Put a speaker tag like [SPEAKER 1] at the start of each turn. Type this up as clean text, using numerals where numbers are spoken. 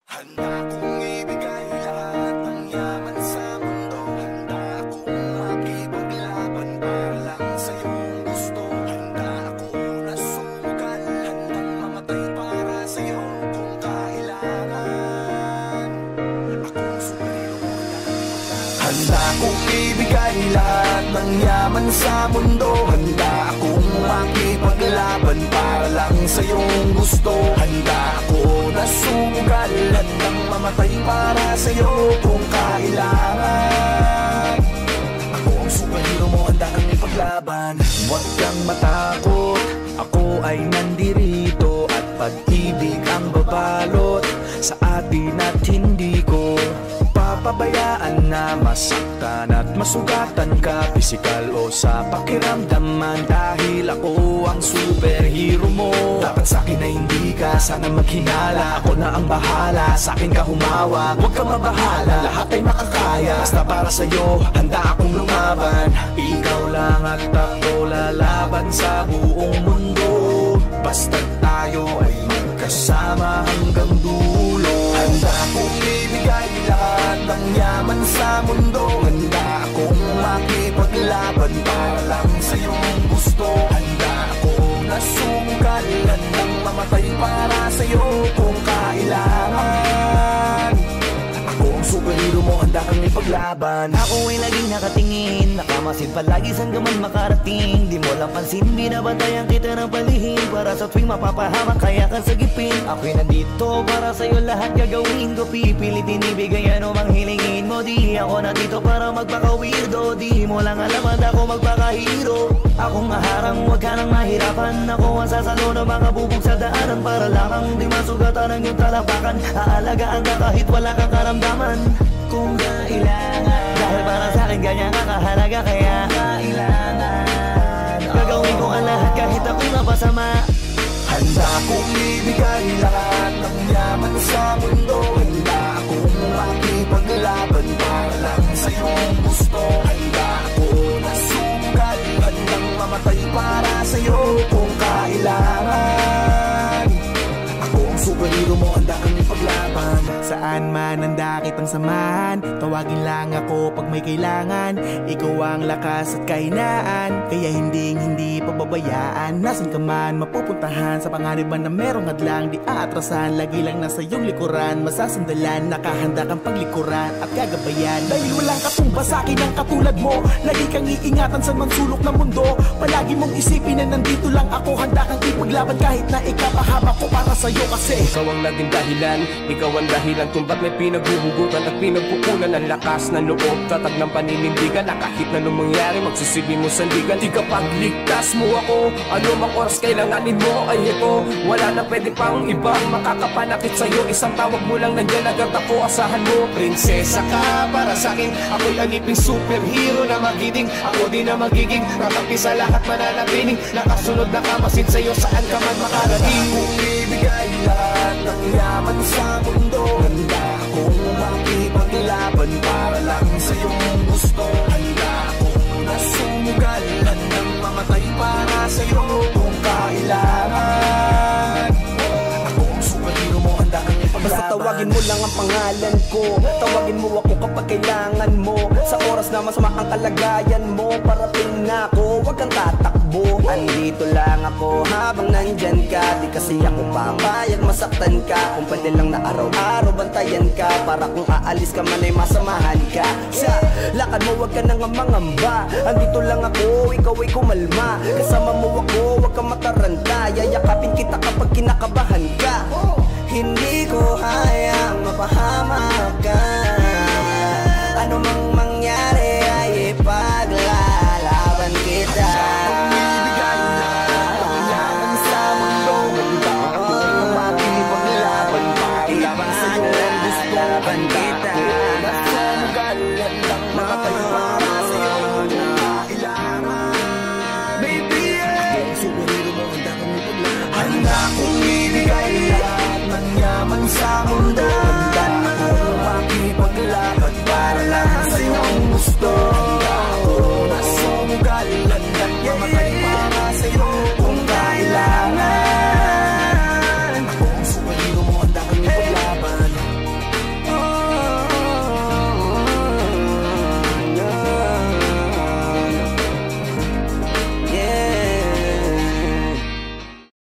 [SPEAKER 1] Handa kong ibigay lahat ng yaman sa mundo. Handa akong makipaglaban para lang sa iyong gusto. Handa ako na sumugal, handang mamatay para sa iyo kung kailangan. Akong superhero. Handa kong ibigay lahat ng yaman sa mundo. Handa akong makipaglaban para lang sa iyong gusto. Handa ako na sumugal, handang mamatay para sa iyo kung kailangan. Ako ang superhero mo, handa kang ipaglaban. Huwag kang matakot, ako ay nandirito. At pag-ibig ang babalot sa atin at hindi ko papabayaan na masaktan at masugatan ka, pisikal o sa pakiramdaman. Dahil ako ang superhero mo, dapat sa'kin na hindi ka sana maghinala. Ako na ang bahala, sa'kin ka humawak, huwag ka mabahala, lahat ay makakaya. Basta para sa'yo, handa akong lumaban. Ikaw lang at ako lalaban sa buong mundo. Basta tayo ay magkasama hanggang dulo. Handa akong ibigay lahat ng yaman sa mundo. Handa akong makipaglaban para lang sa iyong gusto. Handa ako na sumugal, handang mamatay para sa iyo kung kailangan. Ako ang superhero mo, handa kang ipaglaban.
[SPEAKER 2] Ako ay laging nakatingin, nakamasid palagi saan ka man makarating. Di mo lang pansin, binabantayan kita ng palihim. Para sa tuwing mapapahamak, kaya kang sagipin. Ako'y nandito para sa'yo, lahat gagawin ko. Pipilitin ibigay anumang hilingin mo. Di ako nandito para magpaka-weirdo. Di mo lang alam at ako magpaka-hero. Akong aharang, huwag ka nang mahirapan. Ako ang sasalo ng mga bubog sa daanan. Para lamang di masugatan ang iyong talapakan. Aalagaan ka kahit wala kang karamdaman kung kailangan. Dahil para sa'kin ganyan ka kahalaga, kaya kailangan gagawin ko ang lahat kahit ako'y mapasama.
[SPEAKER 1] Handa kong ibigay lahat ng yaman sa mundo. Handa akong makipaglaban para lang sa iyong gusto. Handa ako na sumugal, handang mamatay para sa iyo kung kailangan. Ako ang superhero mo, handa kang ipaglaban.
[SPEAKER 3] Saan man handa kitang samahan, tawagin lang ako pag may kailangan. Ikaw ang lakas at kahinaan, kaya hindi pababayaan. Nasaan ka man mapupuntahan, sa panganiban na merong hadlang di aatrasan. Lagi lang nasa iyong likuran, masasandalan, nakahanda kang paglikuran at gagabayan. Dahil walang katumba sa'kin ang katulad mo, lagi kang iingatan sa mansulok ng mundo. Palagi mong isipin na nandito lang ako, handa kang ipaglaban kahit na ikapahamak ko para sa'yo. Kasi
[SPEAKER 4] ikaw ang naging dahilan, ikaw ang dahilan kung ba't may pinaghuhugutan at pinagpupunan ang lakas ng loob, tatag ng paninindigan, na kahit na nung mangyari magsisilbi mo sandigan. Di ka pagligtas mo ako, ano mang oras kailanganin mo ay ito. Wala na pwede pang iba makakapanakit sa'yo, isang tawag mo lang nandiyan agad ako, asahan mo. Prinsesa ka para sa'kin, ako'y aliping superhero na magiting. Ako din na magiging kakampi sa lahat, mananatiling nakasunod na kamasid sa'yo saan ka man makarating.
[SPEAKER 1] Handa akong ibigay lahat ng yaman sa mundo. Handa akong makipaglaban para lang sa iyong gusto. Handa akong na sumugal, handang mamatay para sa iyo kung kailangan. Ako ang superhero mo, handa kang ipaglaban.
[SPEAKER 2] Basta tawagin mo lang ang pangalan ko, tawagin mo ako kapag kailangan mo. Sa oras na masama ang kalagayan mo, parating na ako, huwag kang tatakbo. Andito lang ako habang nandyan ka, di kasi ako papayag masaktan ka. Kung pwede lang na araw-araw bantayan ka, para kung aalis ka man ay masamahan ka. Sa lakad mo huwag ka nang mangamba, andito lang ako, ikaw ay kumalma. Kasama mo ako, huwag kang mataranta, yayakapin kita kapag kinakabahan ka. Hindi ko hayang mapahamak ka, ano mang mangyari ay ipaglalaban kita.
[SPEAKER 1] Ibigay lahat ng yaman sa mundo. Handa akong makipaglaban para lang sa iyong gusto. Handa ako na sumugal, handang mamatay para sa iyo kung kailangan. Baby, ako ang superhero mo, handa kang ipaglaban. Handa akong ibigay lahat ng yaman sa mundo.